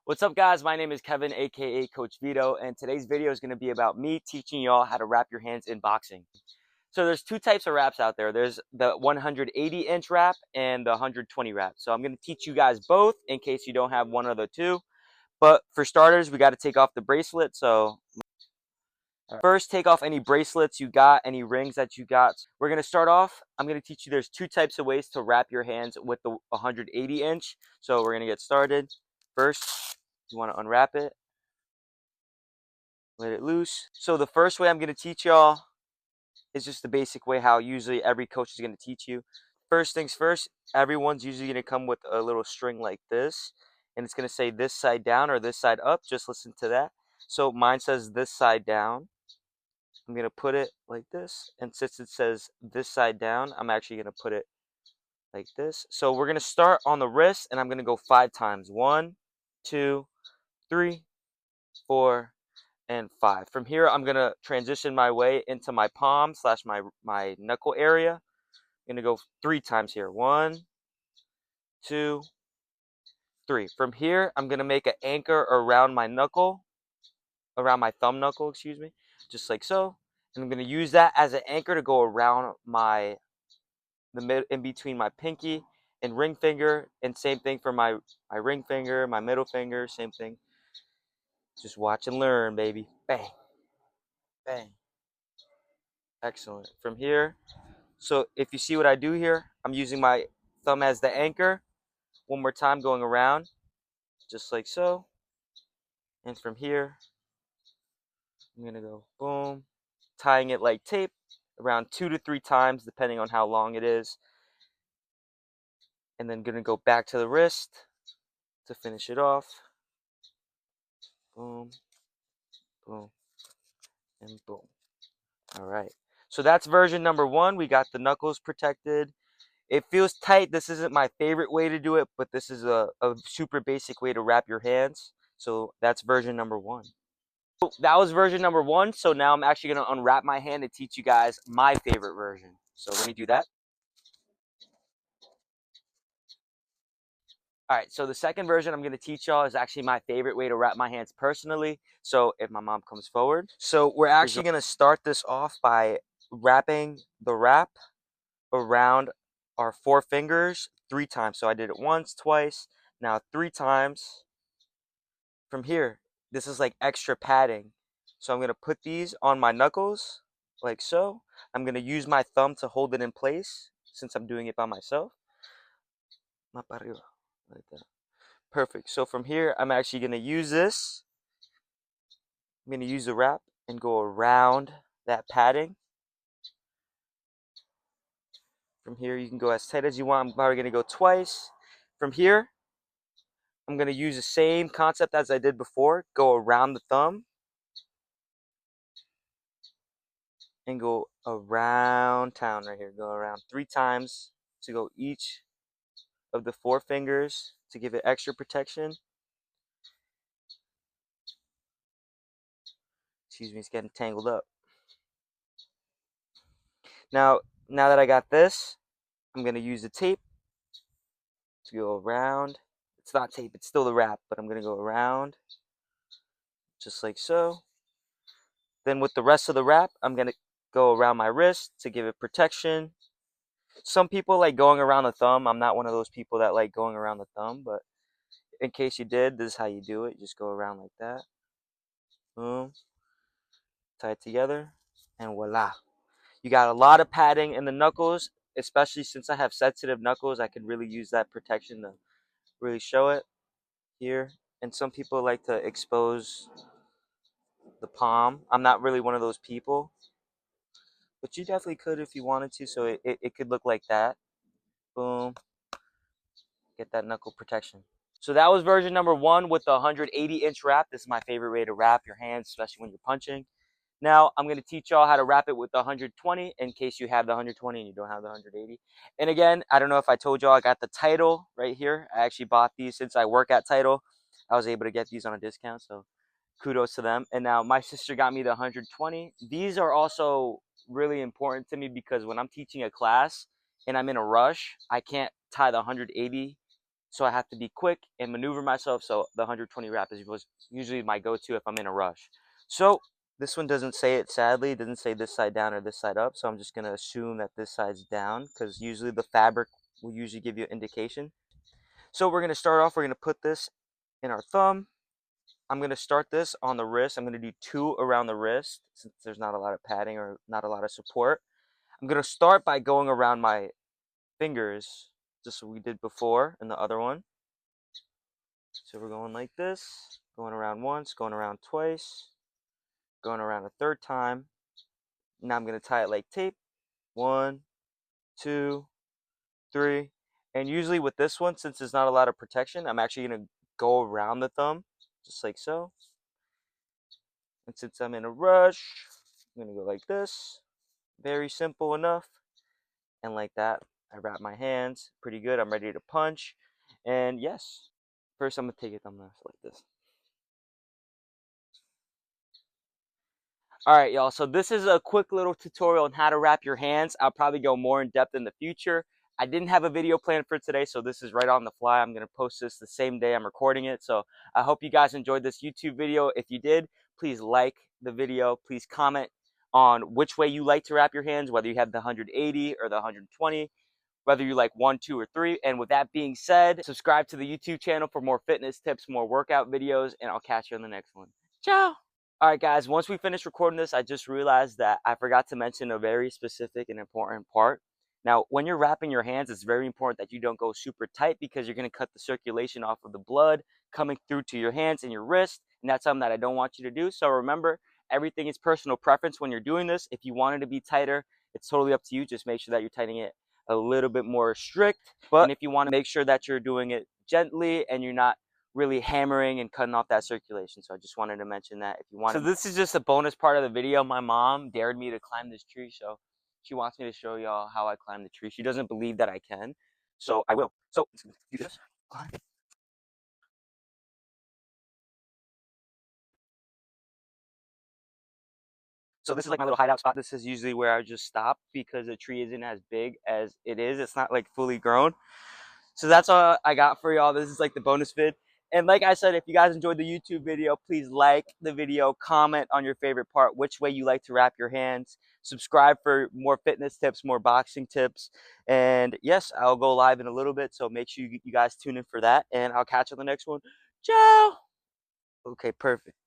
What's up, guys? My name is Kevin, aka Coach Vito, and today's video is going to be about me teaching y'all how to wrap your hands in boxing. So there's two types of wraps out there. There's the 180-inch wrap and the 120 wrap. So I'm going to teach you guys both in case you don't have one of the two. But for starters, we got to take off the bracelet. So first, take off any bracelets you got, any rings that you got. We're going to start off. I'm going to teach you there's two types of ways to wrap your hands with the 180-inch. So we're going to get started. First, you want to unwrap it, let it loose. So the first way I'm going to teach y'all is just the basic way how usually every coach is going to teach you. First things first, everyone's usually going to come with a little string like this, and it's going to say this side down or this side up. Just listen to that. So mine says this side down. I'm going to put it like this, and since it says this side down, I'm actually going to put it like this. So we're going to start on the wrist, and I'm going to go 5 times. 1, 2, 3, 4, and 5. From here, I'm going to transition my way into my palm slash my knuckle area. I'm going to go 3 times here. 1, 2, 3. From here, I'm going to make an anchor around my knuckle, around my thumb knuckle, excuse me, just like so. And I'm going to use that as an anchor to go around the mid in between my pinky and ring finger, and same thing for my ring finger, my middle finger, same thing. Just watch and learn, baby. Bang, bang. Excellent. From here, so if you see what I do here, I'm using my thumb as the anchor. One more time, going around, just like so. And from here, I'm going to go boom, tying it like tape around 2 to 3 times, depending on how long it is. And then going to go back to the wrist to finish it off. Boom, boom, and boom. All right. So that's version number 1. We got the knuckles protected. It feels tight. This isn't my favorite way to do it, but this is a super basic way to wrap your hands. So that's version number 1. So that was version number 1. So now I'm actually going to unwrap my hand and teach you guys my favorite version. So let me do that. All right, so the second version I'm going to teach y'all is actually my favorite way to wrap my hands personally. So if my mom comes forward. So we're actually going to start this off by wrapping the wrap around our 4 fingers 3 times. So I did it once, twice, now 3 times. From here, this is like extra padding. So I'm going to put these on my knuckles like so. I'm going to use my thumb to hold it in place since I'm doing it by myself. Like that. Perfect. So from here, I'm actually going to use this. I'm going to use the wrap and go around that padding. From here, you can go as tight as you want. I'm probably going to go twice. From here, I'm going to use the same concept as I did before. Go around the thumb. And go around town right here. Go around 3 times to go each of the 4 fingers to give it extra protection. Excuse me, it's getting tangled up. Now that I got this, I'm going to use the tape to go around. It's not tape, it's still the wrap, but I'm going to go around just like so. Then with the rest of the wrap, I'm going to go around my wrist to give it protection. Some people like going around the thumb. I'm not one of those people that like going around the thumb, but in case you did, this is how you do it. You just go around like that. Boom. Tie it together. And voila. You got a lot of padding in the knuckles, especially since I have sensitive knuckles. I can really use that protection to really show it here. And some people like to expose the palm. I'm not really one of those people. But you definitely could if you wanted to. So it could look like that. Boom. Get that knuckle protection. So that was version number 1 with the 180-inch wrap. This is my favorite way to wrap your hands, especially when you're punching. Now I'm going to teach y'all how to wrap it with the 120 in case you have the 120 and you don't have the 180. And again, I don't know if I told y'all I got the Title right here. I actually bought these since I work at Title. I was able to get these on a discount, so kudos to them. And now my sister got me the 120. These are also really important to me because when I'm teaching a class and I'm in a rush, I can't tie the 180 so I have to be quick and maneuver myself. So the 120 rep was usually my go-to if I'm in a rush. So this one doesn't say it, sadly. It doesn't say this side down or this side up. So I'm just going to assume that this side's down because usually the fabric will usually give you an indication. So we're going to start off, we're going to put this in our thumb. I'm going to start this on the wrist. I'm going to do 2 around the wrist since there's not a lot of padding or not a lot of support. I'm going to start by going around my fingers, just like we did before in the other one. So we're going like this, going around once, going around twice, going around a third time. Now I'm going to tie it like tape. 1, 2, 3. And usually with this one, since there's not a lot of protection, I'm actually going to go around the thumb, just like so. And since I'm in a rush, I'm going to go like this. Very simple enough. And like that, I wrap my hands pretty good. I'm ready to punch. And yes, first I'm going to take a thumbnail like this. All right, y'all. So this is a quick little tutorial on how to wrap your hands. I'll probably go more in depth in the future. I didn't have a video planned for today, so this is right on the fly. I'm going to post this the same day I'm recording it. So I hope you guys enjoyed this YouTube video. If you did, please like the video. Please comment on which way you like to wrap your hands, whether you have the 180 or the 120, whether you like 1, 2, or 3. And with that being said, subscribe to the YouTube channel for more fitness tips, more workout videos, and I'll catch you on the next one. Ciao! All right, guys, once we finish recording this, I just realized that I forgot to mention a very specific and important part. Now, when you're wrapping your hands, it's very important that you don't go super tight because you're going to cut the circulation off of the blood coming through to your hands and your wrist, and that's something that I don't want you to do. So remember, everything is personal preference when you're doing this. If you want it to be tighter, it's totally up to you. Just make sure that you're tightening it a little bit more strict. And if you want to make sure that you're doing it gently and you're not really hammering and cutting off that circulation. So I just wanted to mention that if you want. So this is just a bonus part of the video. My mom dared me to climb this tree, so she wants me to show y'all how I climb the tree. She doesn't believe that I can, so I will. So do this. Climb. So this is like my little hideout spot. This is usually where I just stop because the tree isn't as big as it is. It's not like fully grown. So that's all I got for y'all. This is like the bonus vid. And like I said, if you guys enjoyed the YouTube video, please like the video, comment on your favorite part, which way you like to wrap your hands, subscribe for more fitness tips, more boxing tips. And yes, I'll go live in a little bit, so make sure you guys tune in for that, and I'll catch you on the next one. Ciao! Okay, perfect.